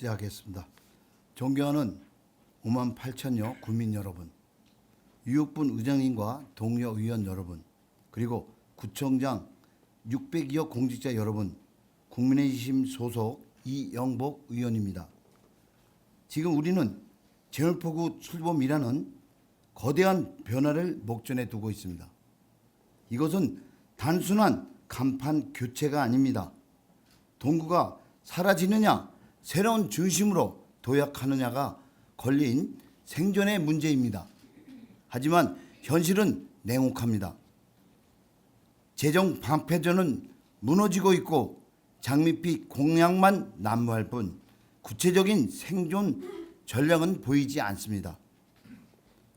시작하겠습니다. 존경하는 5만 8천여 국민 여러분, 유육분 의장님과 동료 의원 여러분, 그리고 구청장 600여 공직자 여러분, 국민의힘 소속 이영복 의원입니다. 지금 우리는 제물포구 출범이라는 거대한 변화를 목전에 두고 있습니다. 이것은 단순한 간판 교체가 아닙니다. 동구가 사라지느냐, 새로운 중심으로 도약하느냐가 걸린 생존의 문제입니다. 하지만 현실은 냉혹합니다. 재정 방패전은 무너지고 있고 장밋빛 공약만 난무할 뿐 구체적인 생존 전략은 보이지 않습니다.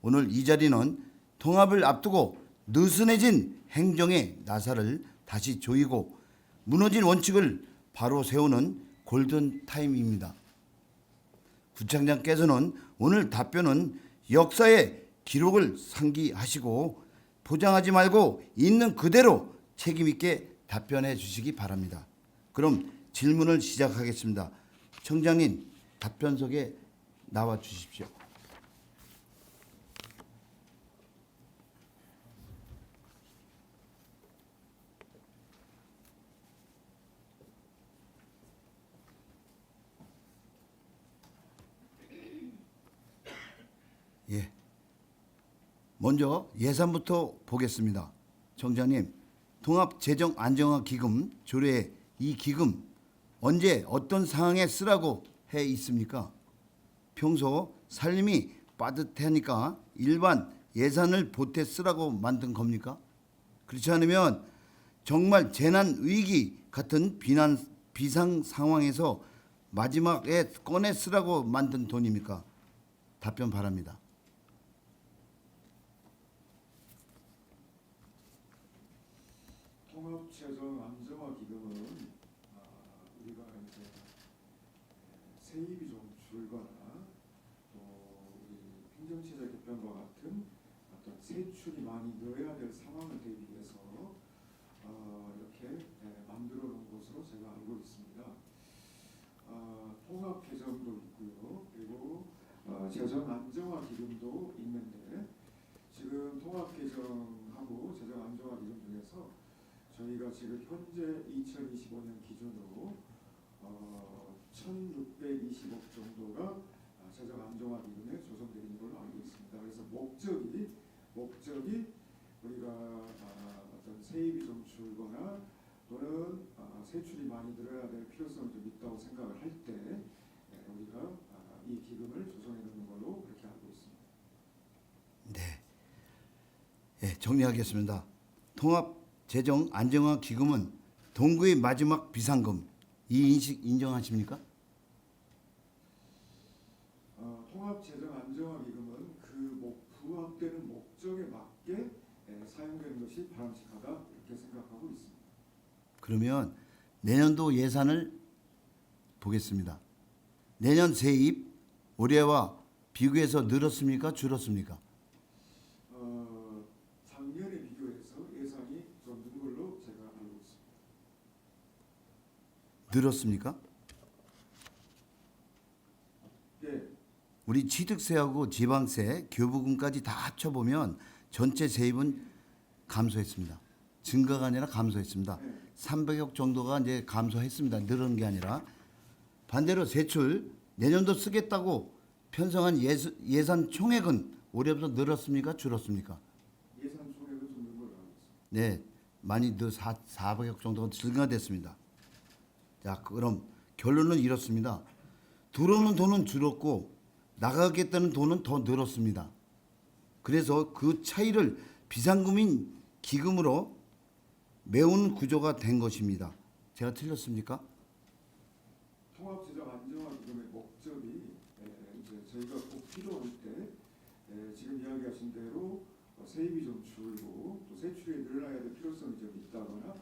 오늘 이 자리는 통합을 앞두고 느슨해진 행정의 나사를 다시 조이고 무너진 원칙을 바로 세우는 골든타임입니다. 구청장께서는 오늘 답변은 역사의 기록을 상기하시고 포장하지 말고 있는 그대로 책임있게 답변해 주시기 바랍니다. 그럼 질문을 시작하겠습니다. 청장님, 답변석에 나와 주십시오. 예. 먼저 예산부터 보겠습니다. 청장님, 통합재정안정화기금 조례에 이 기금 언제 어떤 상황에 쓰라고 해 있습니까? 평소 살림이 빠듯하니까 일반 예산을 보태 쓰라고 만든 겁니까? 그렇지 않으면 정말 재난 위기 같은 비상 상황에서 마지막에 꺼내 쓰라고 만든 돈입니까? 답변 바랍니다. 통합재정안정화기금은 우리가 이제 세입이 좀 줄거나 또 우리 행정체제 개편과 같은 어떤 세출이 많이 늘어야 될 상황을 대비해서 이렇게 만들어 놓은 것으로 제가 알고 있습니다. 통합개정도 있고요. 그리고 재정안정화기금도 있는데 지금 통합개정하고 재정안정화기금 중에서 저희가 지금 현재 2025년 기준으로 1,620억 정도가 재정안정화기금에 조성되어 있는 걸로 알고 있습니다. 그래서 목적이 우리가 어떤 세입이 좀 줄거나 또는 세출이 많이 늘어야 될 필요성이 좀 있다고 생각을 할 때 우리가 이 기금을 조성해 놓는 걸로 그렇게 알고 있습니다. 네, 예, 정리하겠습니다. 통합재정안정화기금은 동구의 마지막 비상금, 이 인식 인정하십니까? 통합재정안정화기금은 그 부합되는 목적에 맞게 사용되는 것이 바람직하다 이렇게 생각하고 있습니다. 그러면 내년도 예산을 보겠습니다. 내년 세입 올해와 비교해서 늘었습니까? 줄었습니까? 작년에 비교해서 예산이 좀 는 걸로 제가 알고 있습니다. 늘었습니까? 네. 우리 취득세하고 지방세, 교부금까지 다 합쳐보면 전체 세입은 감소했습니다. 증가가 아니라 감소했습니다. 300억 정도가 이제 감소했습니다. 늘은 게 아니라. 반대로 세출 내년도 쓰겠다고 편성한 예산 총액은 올해부터 늘었습니까? 줄었습니까? 예산 총액은 좀 는 걸로 알고 있습니다. 네, 많이 400억 정도가 증가됐습니다. 자, 그럼 결론은 이렇습니다. 들어오는 돈은 줄었고 나가겠다는 돈은 더 늘었습니다. 그래서 그 차이를 비상금인 기금으로 메우는 구조가 된 것입니다. 제가 틀렸습니까? 통합재정안정화기금의 목적이 이제 저희가 꼭 필요할 때 지금 이야기하신 대로 세입이 좀 줄고 또 세출이 늘어나야 될 필요성이 좀 있다거나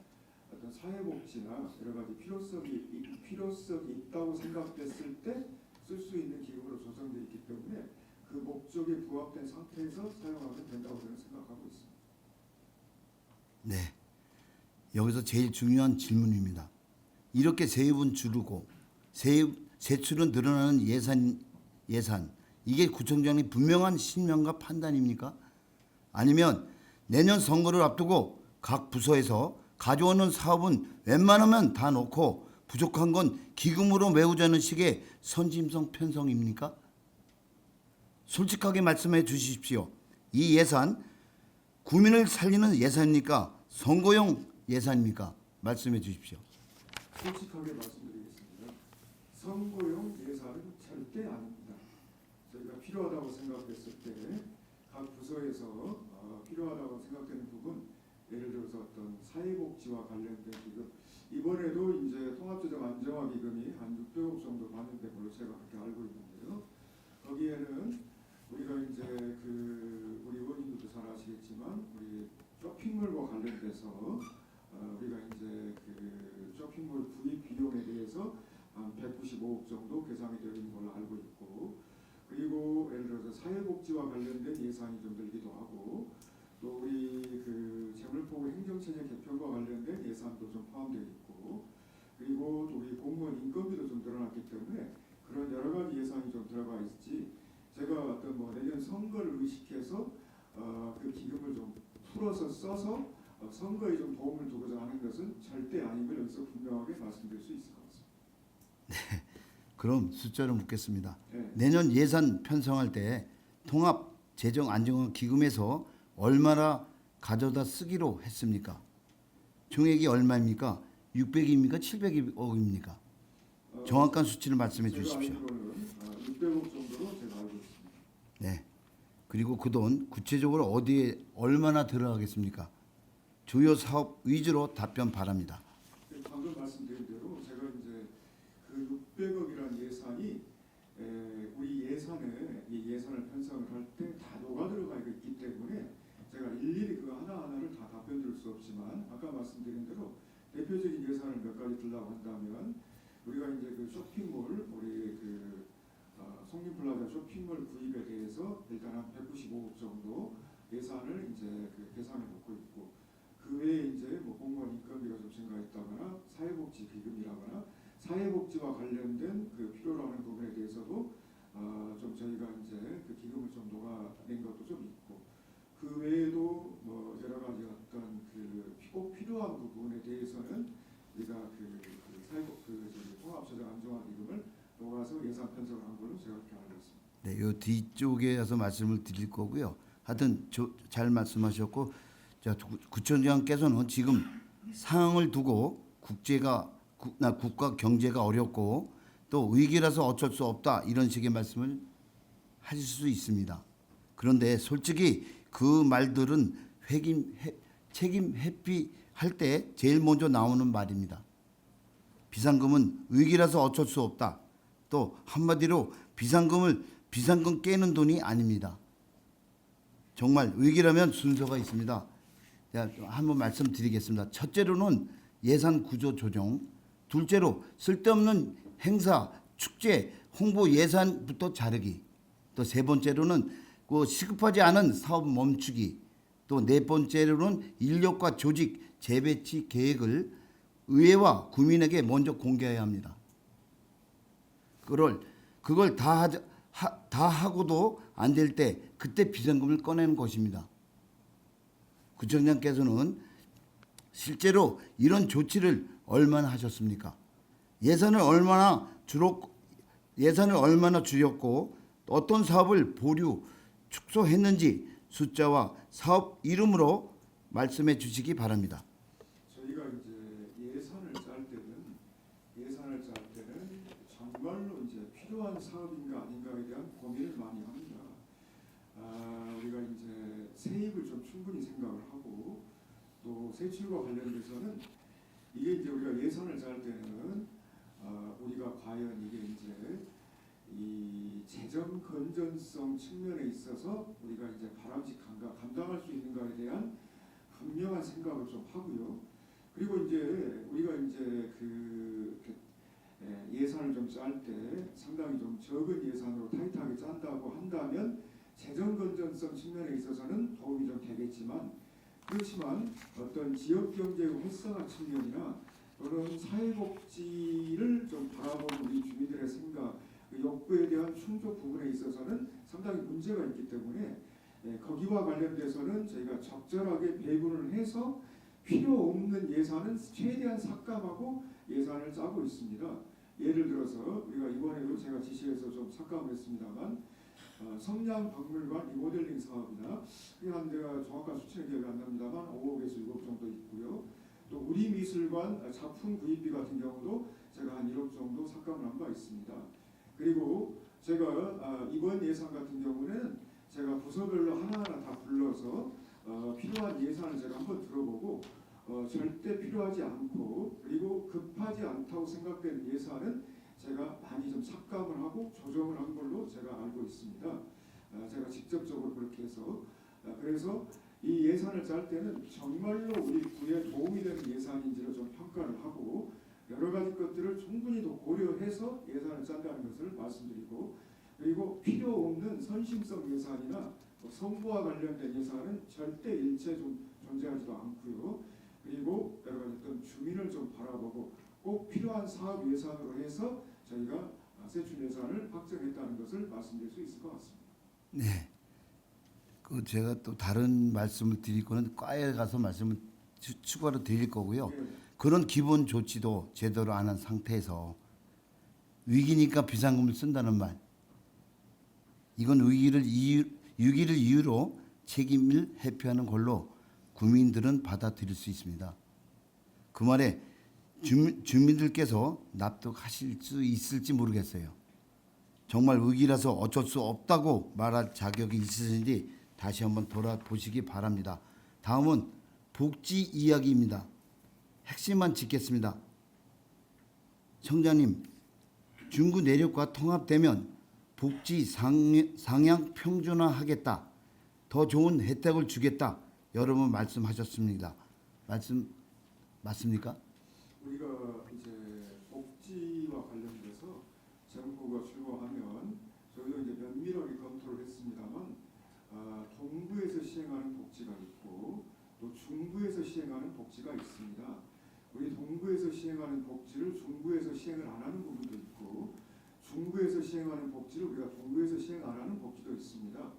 어떤 사회복지나 여러 가지 필요성이 있다고 생각됐을 때 쓸 수 있는 기금으로 조성되어 있기 때문에 그 목적에 부합된 상태에서 사용하면 된다고 저는 생각하고 있습니다. 네. 여기서 제일 중요한 질문입니다. 이렇게 세입은 줄고 세출은 늘어나는 예산 이게 구청장의 분명한 신명과 판단입니까? 아니면 내년 선거를 앞두고 각 부서에서 가져오는 사업은 웬만하면 다 놓고 부족한 건 기금으로 메우자는 식의 선심성 편성입니까? 솔직하게 말씀해 주십시오. 이 예산 국민을 살리는 예산입니까? 선거용 예산입니까? 말씀해 주십시오. 솔직하게 말씀드리겠습니다. 선거용 예산은 절대 아닙니다. 저희가 필요하다고 생각했을 때 각 부서에서 필요하다고 생각되는 부분, 예를 들어서 어떤 사회복지와 관련된 기금, 이번에도 이제 통합재정 안정화기금이 한 600억 정도 받는데 걸로 제가 그렇게 알고 있는데요. 거기에는 우리가 이제 우리 의원님들도 잘 아시겠지만 우리 쇼핑몰과 관련돼서 우리가 이제 쇼핑몰 구입 비용에 대해서 한 195억 정도 계산이 되어 있는 걸로 알고 있고, 그리고 예를 들어서 사회복지와 관련된 예산이 좀 들기도 하고, 또 우리 재물포고 행정체제 개편과 관련된 예산도 좀 포함되어 있고, 그리고 또 우리 공무원 인건비도 좀 늘어났기 때문에 그런 여러 가지 예산이 좀 들어가 있지, 제가 어떤 내년 선거를 의식해서 그 기금을 좀 풀어서 써서 선거에 좀 도움을 두고자 하는 것은 절대 아님을 여기서 분명하게 말씀드릴 수 있을 것 같습니다. 그럼 숫자로 묻겠습니다. 네. 내년 예산 편성할 때 통합 재정 안정화 기금에서 얼마나 가져다 쓰기로 했습니까? 총액이 얼마입니까? 600입니까? 700억입니까? 정확한 수치를 말씀해 주십시오. 제가 알기로는 600억 정도로 제가 알고 있습니다. 네. 그리고 그 돈 구체적으로 어디에 얼마나 들어가겠습니까? 주요 사업 위주로 답변 바랍니다. 방금 말씀드린 대로 제가 이제 그 600억이라는 예산이 우리 이 예산을 편성을 할 때 다 녹아 들어가 있기 때문에 제가 일일이 그거 하나하나를 다 답변 드릴 수 없지만, 아까 말씀드린 대로 대표적인 예산을 몇 가지 들라고 한다면, 우리가 이제 쇼핑몰 우리 송림플라자 쇼핑몰 구입에 대해서 일단 한 195억 정도 예산을 이제 계산해 놓고 있고, 그 외에 이제 공무원 인건비가 좀 증가했다거나 사회복지 기금이라거나 사회복지와 관련된 필요로 하는 부분에 대해서도 좀 저희가 이제 기금을 좀 녹아낸 것도 좀 있고, 그 외에도 여러 가지 어떤 꼭 필요한 부분에 대해서는 우리가 통합재정 안정화기금을 녹아서 예산 편성을 한 걸로 제가 그렇게 알고 있습니다. 네, 요 뒤쪽에서 말씀을 드릴 거고요. 하여튼 잘 말씀하셨고, 구청장께서는 지금 상황을 두고 국가 경제가 어렵고 또 위기라서 어쩔 수 없다 이런 식의 말씀을 하실 수 있습니다. 그런데 솔직히 그 말들은 책임 회피할 때 제일 먼저 나오는 말입니다. 비상금은 위기라서 어쩔 수 없다. 또 한마디로 비상금 깨는 돈이 아닙니다. 정말 위기라면 순서가 있습니다. 제가 한번 말씀드리겠습니다. 첫째로는 예산 구조 조정, 둘째로 쓸데없는 행사, 축제, 홍보 예산부터 자르기, 또 세 번째로는 시급하지 않은 사업 멈추기, 또 네 번째로는 인력과 조직 재배치 계획을 의회와 국민에게 먼저 공개해야 합니다. 그걸 다 하고도 안 될 때 그때 비상금을 꺼내는 것입니다. 구청장께서는 실제로 이런 조치를 얼마나 하셨습니까? 예산을 얼마나 줄였고 어떤 사업을 보류, 축소했는지 숫자와 사업 이름으로 말씀해 주시기 바랍니다. 저희가 이제 예산을 짤 때는 정말로 이제 필요한 사업인가 아닌가에 대한 고민을 많이 합니다. 우리가 이제 세입을 좀 충분히 생각을 하고, 또 세출과 관련돼서는 이게 이제 우리가 예산을 짤 때는 우리가 과연 이게 이제 이 재정 건전성 측면에 있어서 우리가 이제 바람직한가, 감당할 수 있는가에 대한 분명한 생각을 좀 하고요. 그리고 이제 우리가 이제 예산을 좀 짤 때 상당히 좀 적은 예산으로 타이트하게 짠다고 한다면 재정 건전성 측면에 있어서는 도움이 좀 되겠지만, 그렇지만 어떤 지역 경제 활성화 측면이나 또는 사회복지를 좀 바라보는 우리 주민들의 생각, 그 욕구에 대한 충족 부분에 있어서는 상당히 문제가 있기 때문에 거기와 관련돼서는 저희가 적절하게 배분을 해서 필요 없는 예산은 최대한 삭감하고 예산을 짜고 있습니다. 예를 들어서 우리가 이번에도 제가 지시해서 좀 삭감을 했습니다만 성냥박물관 리모델링 사업이나 그게 한 데가 정확한 수치는 기억이 안 납니다만 5억에서 6억 정도 있고요. 또 우리 미술관 작품 구입비 같은 경우도 제가 한 1억 정도 삭감을 한 바 있습니다. 그리고 제가 이번 예산 같은 경우는 제가 부서별로 하나하나 다 불러서 필요한 예산을 제가 한번 들어보고 절대 필요하지 않고 그리고 급하지 않다고 생각되는 예산은 제가 많이 좀 삭감을 하고 조정을 한 걸로 제가 알고 있습니다. 제가 직접적으로 그렇게 해서 그래서 이 예산을 짤 때는 정말로 우리 구에 도움이 되는 예산인지를 좀 평가를 하고 여러 가지 것들을 충분히 더 고려해서 예산을 짠다는 것을 말씀드리고 그리고 필요 없는 선심성 예산이나 선거와 관련된 예산은 절대 일체 좀 존재하지도 않고요. 그리고 여러 가지 어떤 주민을 좀 바라보고 꼭 필요한 사업 예산으로 해서 저희가 세출 예산을 확정했다는 것을 말씀드릴 수 있을 것 같습니다. 네. 그 제가 또 다른 말씀을 드릴 거는 과에 가서 말씀을 추가로 드릴 거고요. 네. 그런 기본 조치도 제대로 안 한 상태에서 위기니까 비상금을 쓴다는 말. 이건 위기를 이유로 책임을 회피하는 걸로 국민들은 받아들일 수 있습니다. 그 말에 주민들께서 납득하실 수 있을지 모르겠어요. 정말 위기라서 어쩔 수 없다고 말할 자격이 있으신지 다시 한번 돌아보시기 바랍니다. 다음은 복지 이야기입니다. 핵심만 짚겠습니다. 청장님, 중구 내력과 통합되면 복지 상향 평준화하겠다. 더 좋은 혜택을 주겠다. 여러 번 말씀하셨습니다. 맞습니까? 우리가 이제 복지와 관련돼서 정부가 출범하면 저희도 이제 면밀하게 검토를 했습니다만 동부에서 시행하는 복지가 있고 또 중부에서 시행하는 복지가 있습니다. 우리 동부에서 시행하는 복지를 중부에서 시행을 안 하는 부분도 있고 중부에서 시행하는 복지를 우리가 동부에서 시행 안 하는 복지도 있습니다.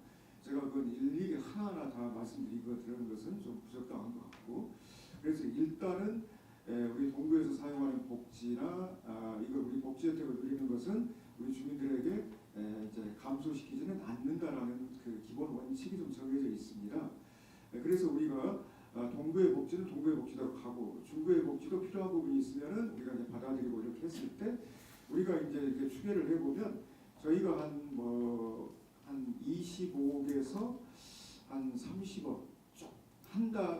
제가 그건 일일이 하나하나 다 말씀드리는 것은 좀 부적당한 것 같고 그래서 일단은 우리 동부에서 사용하는 복지나 이걸 우리 복지 혜택을 누리는 것은 우리 주민들에게 이제 감소시키지는 않는다라는 그 기본 원칙이 좀 정해져 있습니다. 그래서 우리가 동부의 복지는 동부의 복지대로 가고 중부의 복지도 필요한 부분이 있으면은 우리가 이제 받아들이고 이렇게 했을 때 우리가 이제 이렇게 추계를 해보면 저희가 한 25억에서 한 30억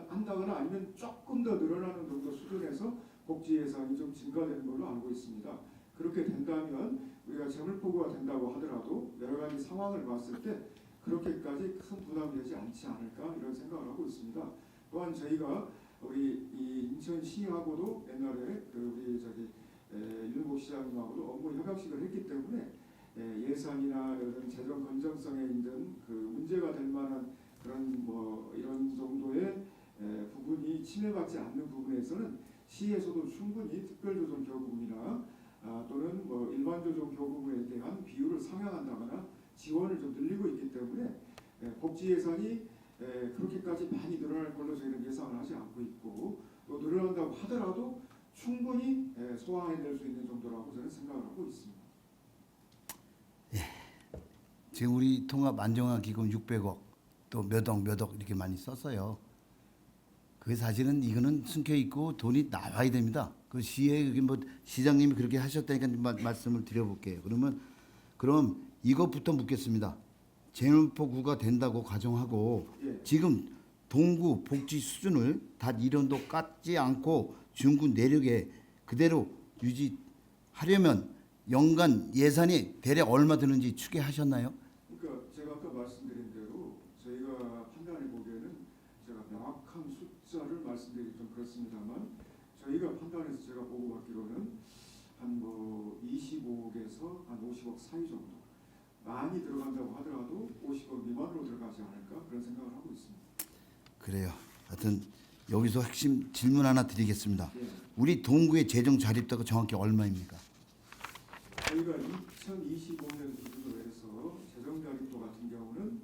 한다거나 아니면 조금 더 늘어나는 정도 수준에서 복지 예산이 좀 증가되는 걸로 알고 있습니다. 그렇게 된다면 우리가 재물포고가 된다고 하더라도 여러 가지 상황을 봤을 때 그렇게까지 큰 부담이 되지 않지 않을까 이런 생각을 하고 있습니다. 또한 저희가 우리 이 인천시하고도 옛날에 우리 윤복 시장님하고도 업무 협약식을 했기 때문에 예산이나 이런 재정 건전성에 있는 그 문제가 될 만한 그런 이런 정도의 부분이 침해받지 않는 부분에서는 시에서도 충분히 특별조정교부금이나 또는 일반조정교부금에 대한 비율을 상향한다거나 지원을 좀 늘리고 있기 때문에 복지 예산이 그렇게까지 많이 늘어날 걸로 저희는 예상을 하지 않고 있고 또 늘어난다고 하더라도 충분히 소화해낼 수 있는 정도라고 저는 생각을 하고 있습니다. 지금 우리 통합 안정화 기금 600억 또 몇 억 이렇게 많이 썼어요. 그 사실은 이거는 숨겨 있고 돈이 나와야 됩니다. 그 시에 시장님이 그렇게 하셨다니까 말씀을 드려볼게요. 그럼 이것부터 묻겠습니다. 재물포구가 된다고 가정하고 지금 동구 복지 수준을 단 1원도 깎지 않고 중구 내력에 그대로 유지하려면 연간 예산이 대략 얼마 드는지 추계하셨나요? 그러니까 제가 아까 말씀드린 대로 저희가 판단해 보기에는 제가 명확한 숫자를 말씀드리기 좀 그렇습니다만 저희가 판단해서 제가 보고 받기로는 한 25억에서 한 50억 사이 정도 많이 들어간다고 하더라도 50억 미만으로 들어가지 않을까 그런 생각을 하고 있습니다. 그래요. 하여튼 여기서 핵심 질문 하나 드리겠습니다. 우리 동구의 재정 자립도가 정확히 얼마입니까? 저희가 2025년 기준으로 해서 재정 자립도 같은 경우는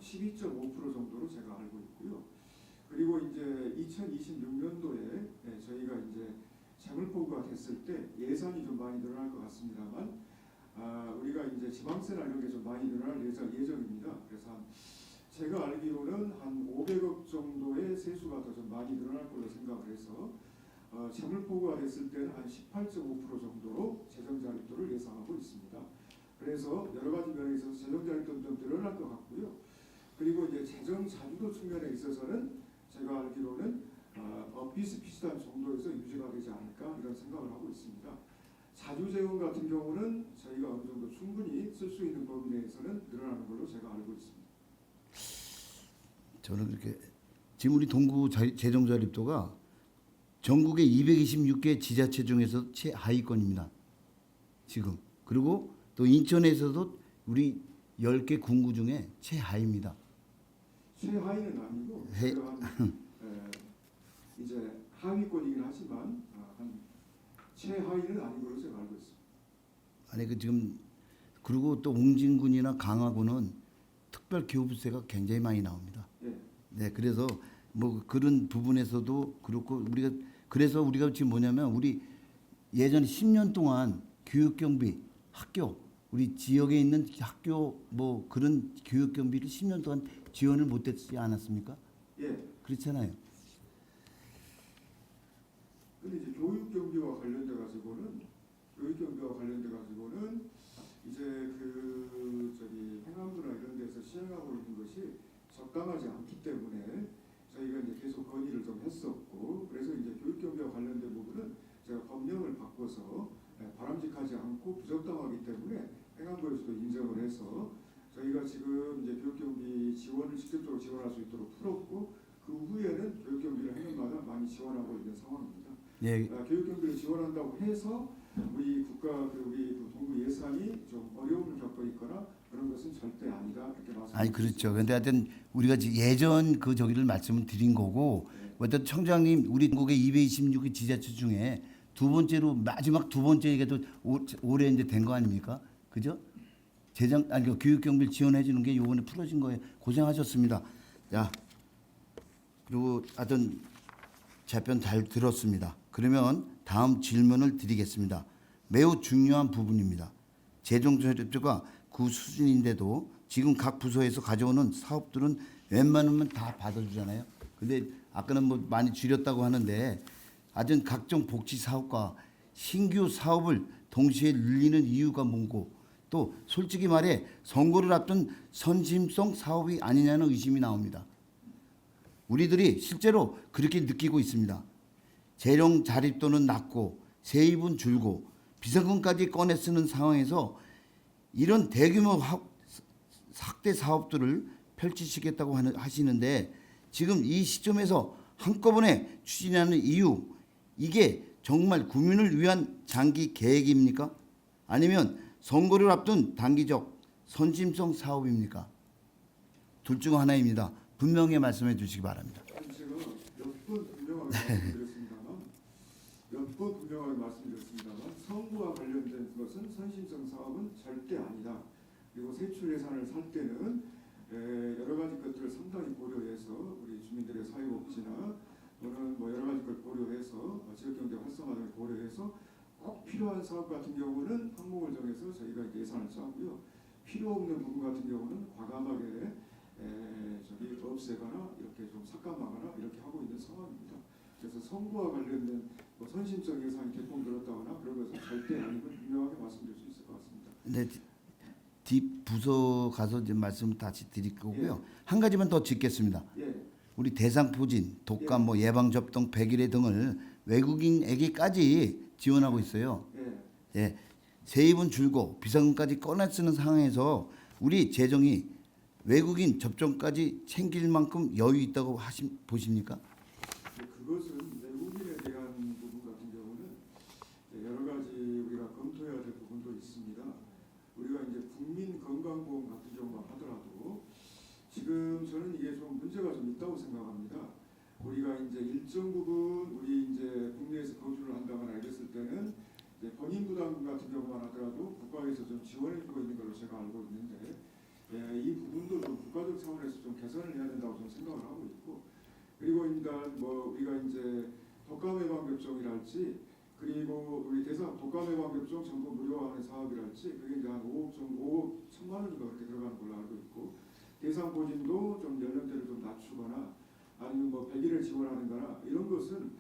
12.5% 정도로 제가 알고 있고요. 그리고 이제 2026년도에 저희가 이제 재물포구가 됐을 때 예산이 좀 많이 늘어날 것 같습니다만 우리가 이제 지방세나 이런 게 좀 많이 늘어날 예정입니다. 그래서 제가 알기로는 한 500억 정도의 세수가 더 좀 많이 늘어날 걸로 생각을 해서 재물포구가 됐을 때는 한 18.5% 정도로 재정자립도를 예상하고 있습니다. 그래서 여러 가지 면에 있어서 재정자립도는 좀 늘어날 것 같고요. 그리고 이제 재정자주도 측면에 있어서는 제가 알기로는 비슷비슷한 정도에서 유지가 되지 않을까 이런 생각을 하고 있습니다. 자주재원 같은 경우는 저희가 어느 정도 충분히 쓸 수 있는 범위 내에서는 늘어나는 걸로 제가 알고 있습니다. 저는 그렇게 지금 우리 동구 재정 자립도가 전국의 226개 지자체 중에서 최하위권입니다. 지금. 그리고 또 인천에서도 우리 10개 군구 중에 최하위입니다. 최하위는 아니고 이제 하위권이긴 하지만 한 최하위는 아닌 걸로 제가 알고 있습니다. 아니 그 지금 그리고 또 웅진군이나 강화군은 특별 교부세가 굉장히 많이 나옵니다. 예. 네, 그래서 뭐 그런 부분에서도 그렇고 그래서 우리가 지금 뭐냐면 우리 예전에 10년 동안 교육 경비 학교 우리 지역에 있는 학교 뭐 그런 교육 경비를 10년 동안 지원을 못했지 않았습니까? 예. 그렇잖아요. 근데 이제 교육 경비와 관련돼 가지고는 이제 행안부나 이런 데서 시행하고 있는 것이 적당하지 않기 때문에 저희가 이제 계속 건의를 좀 했었고 그래서 이제 교육 경비와 관련된 부분은 제가 법령을 바꿔서 바람직하지 않고 부적당하기 때문에 행안부에서도 인정을 해서 저희가 지금 이제 교육 경비 지원을 직접적으로 지원할 수 있도록 풀었고 그 후에는 교육 경비를 해년마다 많이 지원하고 있는 상황입니다. 예. 교육 경비를 지원한다고 해서 우리 동구 예산이 좀 어려움을 겪고 있거나 그런 것은 절대 아니다 이렇게 말씀드립니다. 아니 그렇죠. 근데 하여튼 우리가 예전 그 저기를 말씀을 드린 거고 어떤 청장님 우리 전국의 226개 지자체 중에 마지막 두 번째에도 올해 이제 된 거 아닙니까? 그죠? 교육 경비를 지원해 주는 게 요번에 풀어진 거예요. 고생하셨습니다. 자. 그리고 하여튼 답변 잘 들었습니다. 그러면 다음 질문을 드리겠습니다. 매우 중요한 부분입니다. 재정 자립도가 그 수준인데도 지금 각 부서에서 가져오는 사업들은 웬만하면 다 받아주잖아요. 근데 아까는 뭐 많이 줄였다고 하는데 아주 각종 복지 사업과 신규 사업을 동시에 늘리는 이유가 뭐고 또 솔직히 말해 선거를 앞둔 선심성 사업이 아니냐는 의심이 나옵니다. 우리들이 실제로 그렇게 느끼고 있습니다. 재정 자립도는 낮고 세입은 줄고 비상금까지 꺼내 쓰는 상황에서 이런 대규모 확대 사업들을 펼치시겠다고 하시는데 지금 이 시점에서 한꺼번에 추진하는 이유 이게 정말 국민을 위한 장기 계획입니까? 아니면 선거를 앞둔 단기적 선심성 사업입니까? 둘 중 하나입니다. 분명히 말씀해 주시기 바랍니다. 제가 몇 번 분명하게 말씀드렸습니다만 선거와 관련된 것은 선심성 사업은 절대 아니다. 그리고 세출 예산을 살 때는 여러 가지 것들을 상당히 고려해서 우리 주민들의 사회복지나 또는 뭐 여러 가지 걸 고려해서 지역경제 활성화를 고려해서 꼭 필요한 사업 같은 경우는 항목을 정해서 저희가 예산을 짜고요. 필요 없는 부분 같은 경우는 과감하게 없애거나 이렇게 좀 삭감하거나 이렇게 하고 있는 상황입니다. 그래서 선거와 관련된 뭐 선심성 예산이 개통 들었다거나 그런 것은 절대 아니고 분명하게 말씀드릴 수 있을 것 같습니다. 네, 뒷 부서 가서 이제 말씀 다시 드릴 거고요. 한 가지만 더 짚겠습니다. 우리 대상포진, 독감, 뭐 예방접종, 백일해 등을 외국인에게까지 지원하고 있어요. 예, 세입은 줄고 비상금까지 꺼내 쓰는 상황에서 우리 재정이 외국인 접종까지 챙길 만큼 여유 있다고 보십니까? 그것은 외국인에 대한 부분 같은 경우는 여러 가지 우리가 검토해야 될 부분도 있습니다. 우리가 이제 국민건강보험 같은 경우만 하더라도 지금 저는 이게 좀 문제가 좀 있다고 생각합니다. 우리가 이제 일정 부분 우리 이제 국내에서 거주를 한다거나 이랬을 때는 이제 본인 부담 같은 경우만 하더라도 국가에서 좀 지원해주고 있는 걸로 제가 알고 있는데 이 부분도 좀 국가적 차원에서 좀 개선을 해야 된다고 좀 생각을 하고 있고 그리고 일단 뭐 우리가 이제 독감 예방 접종이랄지 그리고 우리 대상 독감 예방 접종 전부 무료화하는 사업이랄지 그게 이제 한 5억 정도 5억 1천만 원인가 그렇게 들어가는 걸로 알고 있고 대상 보진도 좀 연령대를 좀 낮추거나 아니면 뭐 100일을 지원하는거나 이런 것은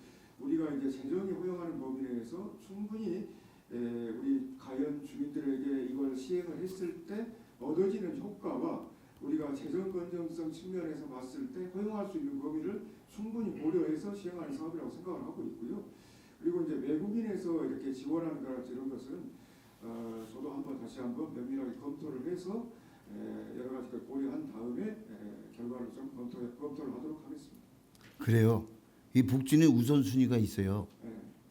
우리가 이제 재정이 허용하는 범위 내에서 충분히 우리 가연 주민들에게 이걸 시행을 했을 때 얻어지는 효과와 우리가 재정 건전성 측면에서 봤을 때 허용할 수 있는 범위를 충분히 고려해서 시행하는 사업이라고 생각을 하고 있고요. 그리고 이제 외국인에서 이렇게 지원하는 거라 이런 것은 저도 한번 다시 한번 면밀하게 검토를 해서 여러 가지를 고려한 다음에 결과를 좀 검토를 하도록 하겠습니다. 그래요. 이 복지는 우선순위가 있어요.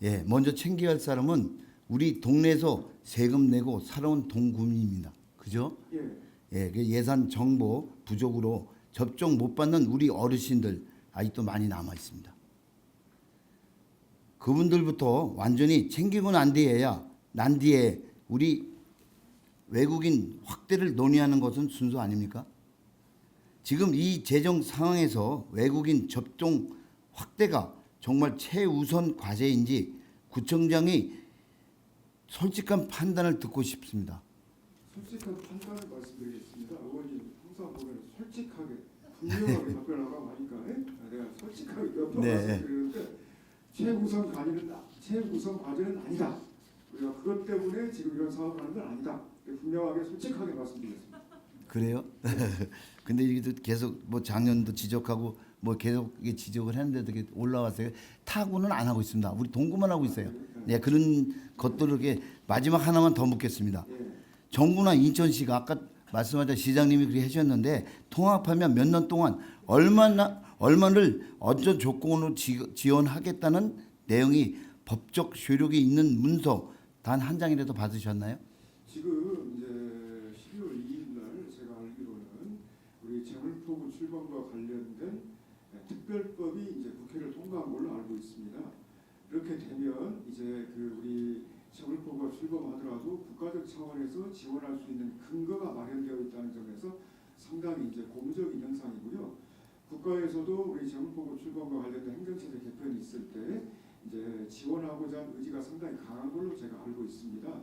예, 먼저 챙겨야 할 사람은 우리 동네에서 세금 내고 살아온 동구민입니다. 그죠? 예. 예, 그 예산 정보 부족으로 접종 못 받는 우리 어르신들 아직도 많이 남아 있습니다. 그분들부터 완전히 챙기고 난 뒤에 우리 외국인 확대를 논의하는 것은 순서 아닙니까? 지금 이 재정 상황에서 외국인 접종 확대가 정말 최우선 과제인지 구청장이 솔직한 판단을 듣고 싶습니다. 솔직한 판단을 말씀드리겠습니다. 의원님 항상 보면 솔직하게 분명하게 답변하라고 하니까 내가 솔직하게 몇 번 말씀드리는데 최우선 과제는 아니다. 우리가 그것 때문에 지금 이런 사업을 하는 건 아니다. 분명하게 솔직하게 말씀드리겠습니다. 그래요? 근데 이게 계속 뭐 작년도 지적하고 뭐 계속 지적을 했는데도 이렇게 올라왔어요. 타구는 안 하고 있습니다. 우리 동구만 하고 있어요. 네, 그런 것들을 이렇게 마지막 하나만 더 묻겠습니다. 정부나 인천시가 아까 말씀하신 시장님이 그렇게 하셨는데 통합하면 몇 년 동안 얼마를 어떤 조건으로 지원하겠다는 내용이 법적 효력이 있는 문서 단 한 장이라도 받으셨나요? 지금 이제 12월 2일 날 제가 알기로는 우리 재물포구 출범과 관련된 특별법이 이제 국회를 통과한 걸로 알고 있습니다. 이렇게 되면 이제 그 우리 재물포구가 출범하더라도 국가적 차원에서 지원할 수 있는 근거가 마련되어 있다는 점에서 상당히 이제 고무적인 현상이고요. 국가에서도 우리 재물포구 출범과 관련된 행정체제 개편이 있을 때 이제 지원하고자 하는 의지가 상당히 강한 걸로 제가 알고 있습니다.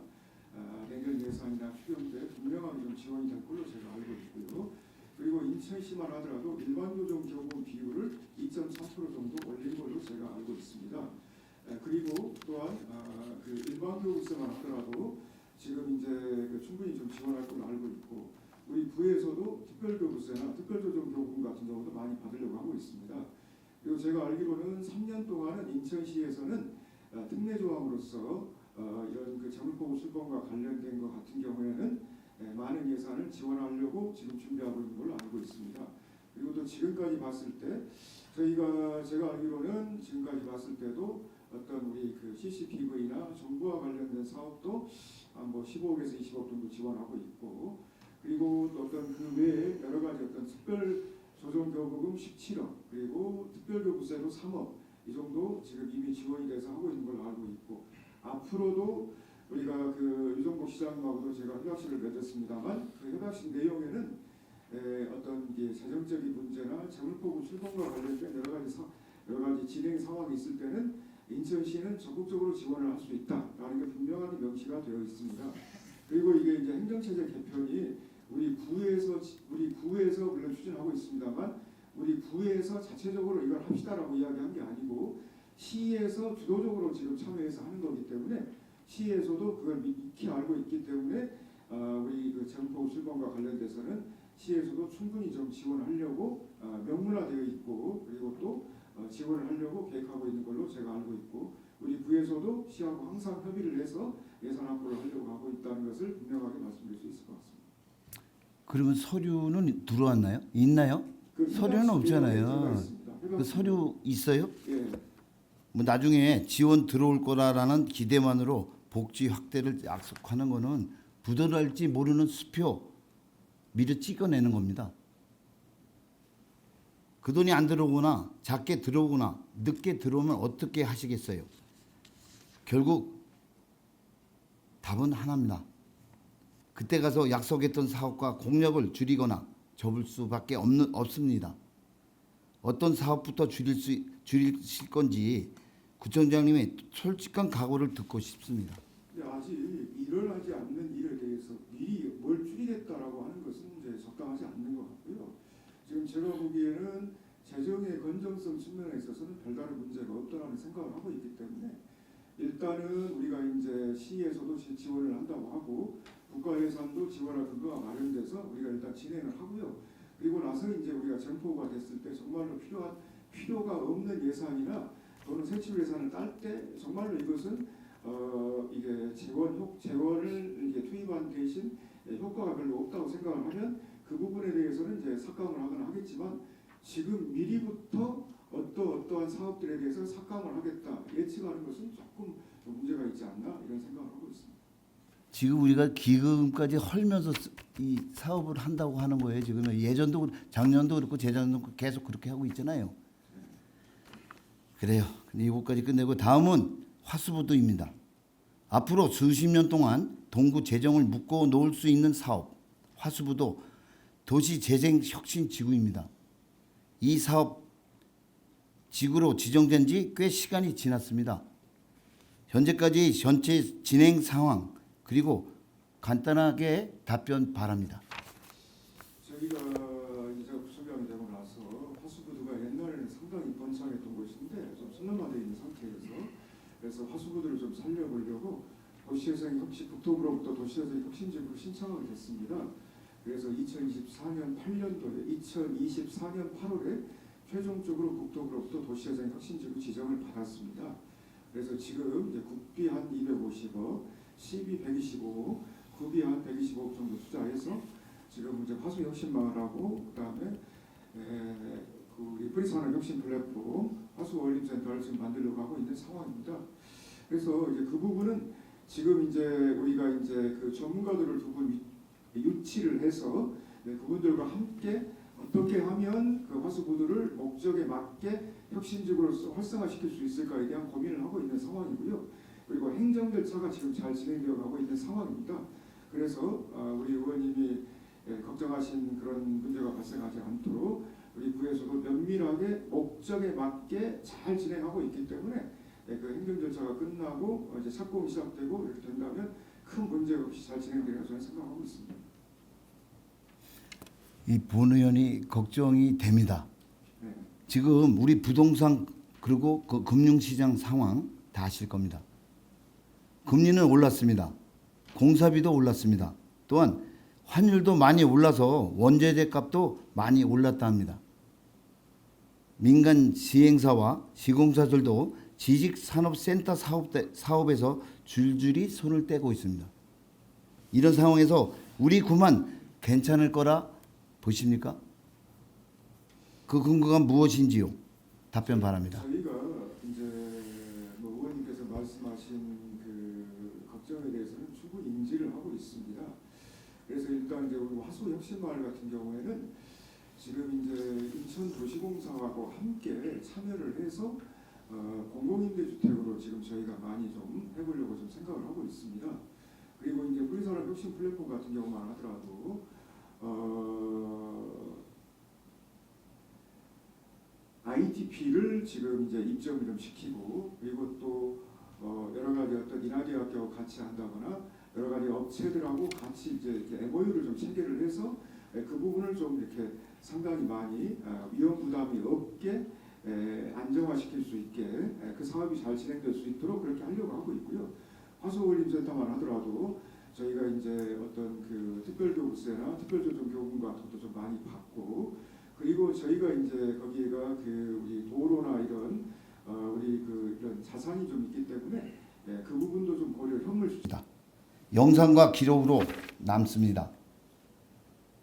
내년 예산이나 추경 때 분명하게 좀 지원이 될 걸로 제가 알고 있고요. 그리고 인천시만 하더라도 일반 교정 교부 비율을 2.3% 정도 올린 걸로 제가 알고 있습니다. 그리고 또한 그 일반 교부세만 하더라도 지금 이제 충분히 좀 지원할 걸로 알고 있고 우리 부에서도 특별교부세나 특별조정교부금 같은 경우도 많이 받으려고 하고 있습니다. 그리고 제가 알기로는 3년 동안은 인천시에서는 특례 조항으로서 이런 그 재물포구 출범과 관련된 것 같은 경우에는 많은 예산을 지원하려고 지금 준비하고 있는 걸로 알고 있습니다. 그리고 또 지금까지 봤을 때 제가 알기로는 지금까지 봤을 때도 어떤 우리 그 CCTV나 정부와 관련된 사업도 뭐 15억에서 20억 정도 지원하고 있고 그리고 또 어떤 그 외에 여러 가지 어떤 특별 조정교부금 17억 그리고 특별교부세도 3억 이 정도 지금 이미 지원이 돼서 하고 있는 걸로 알고 있고 앞으로도 우리가 그 유정복 시장님하고도 제가 협약식을 맺었습니다만 그 협약식 내용에는 어떤 이제 재정적인 문제나 재물포구 출범과 관련된 여러 가지 진행 상황이 있을 때는 인천시는 적극적으로 지원을 할 수 있다라는 게 분명하게 명시가 되어 있습니다. 그리고 이게 이제 행정체제 개편이 우리 구에서 물론 추진하고 있습니다만 우리 구에서 자체적으로 이걸 합시다라고 이야기한 게 아니고 시에서 주도적으로 지금 참여해서 하는 거기 때문에 시에서도 그걸 익히 알고 있기 때문에 우리 그 재물포구 출범과 관련돼서는 시에서도 충분히 좀 지원하려고 명문화되어 있고 그리고 또 지원을 하려고 계획하고 있는 걸로 제가 알고 있고 우리 부에서도 시하고 항상 협의를 해서 예산 확보를 하려고 하고 있다는 것을 분명하게 말씀드릴 수 있을 것 같습니다. 그러면 서류는 들어왔나요? 있나요? 그 서류는 없잖아요. 그 서류 있어요? 예. 뭐 나중에 지원 들어올 거라라는 기대만으로 복지 확대를 약속하는 거는 부도날지 모르는 수표 미리 찍어내는 겁니다. 그 돈이 안 들어오거나 작게 들어오거나 늦게 들어오면 어떻게 하시겠어요? 결국 답은 하나입니다. 그때 가서 약속했던 사업과 공력을 줄이거나 접을 수밖에 없습니다. 어떤 사업부터 줄이실 건지 구청장님의 솔직한 각오를 듣고 싶습니다. 근데 아직 일어나지 않는 일에 대해서 미리 뭘 줄이겠다라고 하는 것은 이제 적당하지 않는 것 같고요. 지금 제가 보기에는 재정의 건전성 측면에 있어서는 별다른 문제가 없다라는 생각을 하고 있기 때문에 일단은 우리가 이제 시에서도 지원을 한다고 하고 국가 예산도 지원할 근거가 마련돼서 우리가 일단 진행을 하고요. 그리고 나서 이제 우리가 점포가 됐을 때 정말로 필요가 없는 예산이나 또는 세출 예산을 딸 때 정말로 이것은 이게 재원을 이게 투입한 대신 효과가 별로 없다고 생각을 하면 그 부분에 대해서는 이제 삭감을 하거나 하겠지만 지금 미리부터 어떠한 사업들에 대해서 삭감을 하겠다 예측하는 것은 조금 문제가 있지 않나 이런 생각을 하고 있습니다. 지금 우리가 기금까지 헐면서 이 사업을 한다고 하는 거예요. 지금 예전도 작년도 그렇고 재작년도 계속 그렇게 하고 있잖아요. 그래요. 근데 이것까지 끝내고 다음은 화수부도입니다. 앞으로 수십 년 동안 동구 재정을 묶어 놓을 수 있는 사업 화수부도 도시재생혁신지구입니다. 이 사업 지구로 지정된 지 꽤 시간이 지났습니다. 현재까지 전체 진행 상황 그리고 간단하게 답변 바랍니다. 저희가 이제 구청장이 되고 나서 화수부두가 옛날에는 상당히 번창했던 곳인데 좀 슬럼화되어 있는 상태여서 그래서 화수부두를 좀 살려보려고 국토부로부터 도시재생 혁신지구를 신청하게 됐습니다. 그래서 2024년 8월에 최종적으로 국토부로부터 도시재생 혁신지구 지정을 받았습니다. 그래서 지금 이제 국비 한 250억, 시비 125억, 구비 한 125억 정도 투자해서 지금 이제 화수혁신마을하고 그다음에 우리 프리산업혁신 플랫폼 화수어울림센터를 지금 만들려고 하고 있는 상황입니다. 그래서 이제 그 부분은 지금 이제 우리가 이제 그 전문가들을 두 분 유치를 해서 그분들과 함께 어떻게 하면 그 화수부두를 목적에 맞게 혁신적으로 활성화시킬 수 있을까에 대한 고민을 하고 있는 상황이고요. 그리고 행정 절차가 지금 잘 진행되어 가고 있는 상황입니다. 그래서 우리 의원님이 걱정하신 그런 문제가 발생하지 않도록 우리 구에서도 면밀하게 목적에 맞게 잘 진행하고 있기 때문에 그 행정 절차가 끝나고 이제 착공이 시작되고 이렇게 된다면 큰 문제 없이 잘 진행되리라 저는 생각하고 있습니다. 이 본 의원이 걱정이 됩니다. 네. 지금 우리 부동산 그리고 그 금융시장 상황 다 아실 겁니다. 금리는 올랐습니다. 공사비도 올랐습니다. 또한 환율도 많이 올라서 원재재 값도 많이 올랐다 합니다. 민간 시행사와 시공사들도 지식산업센터 사업에서 줄줄이 손을 떼고 있습니다. 이런 상황에서 우리 구만 괜찮을 거라 보십니까? 그 근거가 무엇인지요? 답변 바랍니다. 저희가 이제 뭐 의원님께서 말씀하신 그 걱정에 대해서는 충분히 인지를 하고 있습니다. 그래서 일단 이제 우리 화수혁신마을 같은 경우에는 지금 이제 인천도시공사하고 함께 참여를 해서 공공임대주택으로 지금 저희가 많이 좀 해보려고 좀 생각을 하고 있습니다. 그리고 이제 프리산업혁신 플랫폼 같은 경우만 하더라도 ITP를 지금 이제 입점을 좀 시키고 그리고 또 여러 가지 어떤 인하대학교하고 같이 한다거나 여러 가지 업체들하고 같이 이제 이렇게 MOU를 좀 체결을 해서 그 부분을 좀 이렇게 상당히 많이 위험 부담이 없게 안정화시킬 수 있게 그 사업이 잘 진행될 수 있도록 그렇게 하려고 하고 있고요. 화수어울림센터만 하더라도 저희가 이제 어떤 그 특별교부세나 특별조정교부금 같은 것도 좀 많이 받고 그리고 저희가 이제 거기가 그 우리 도로나 이런 우리 그 이런 자산이 좀 있기 때문에 그 부분도 좀 고려 현물 수준. 영상과 기록으로 남습니다.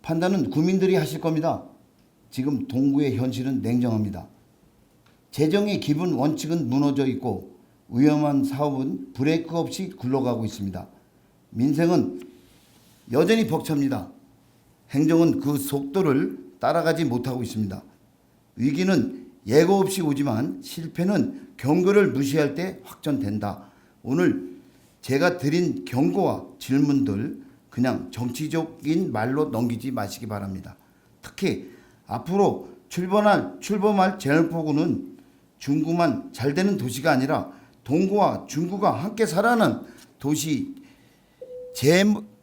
판단은 구민들이 하실 겁니다. 지금 동구의 현실은 냉정합니다. 재정의 기본 원칙은 무너져 있고 위험한 사업은 브레이크 없이 굴러가고 있습니다. 민생은 여전히 벅찹니다. 행정은 그 속도를 따라가지 못하고 있습니다. 위기는 예고 없이 오지만 실패는 경고를 무시할 때 확전된다. 오늘 제가 드린 경고와 질문들 그냥 정치적인 말로 넘기지 마시기 바랍니다. 특히 앞으로 출범할 제널포구는 중구만 잘 되는 도시가 아니라 동구와 중구가 함께 살아가는 도시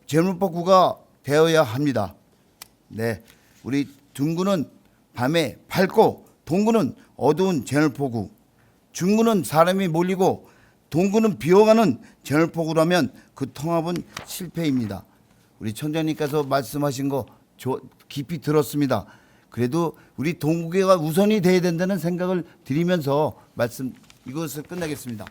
제물포구가 되어야 합니다. 네, 우리 중구는 밤에 밝고 동구는 어두운 제널포구, 중구는 사람이 몰리고 동구는 비어가는 제널포구라면 그 통합은 실패입니다. 우리 청장님께서 말씀하신 거 깊이 들었습니다. 그래도 우리 동구가 우선이 돼야 된다는 생각을 드리면서 이것을 끝내겠습니다.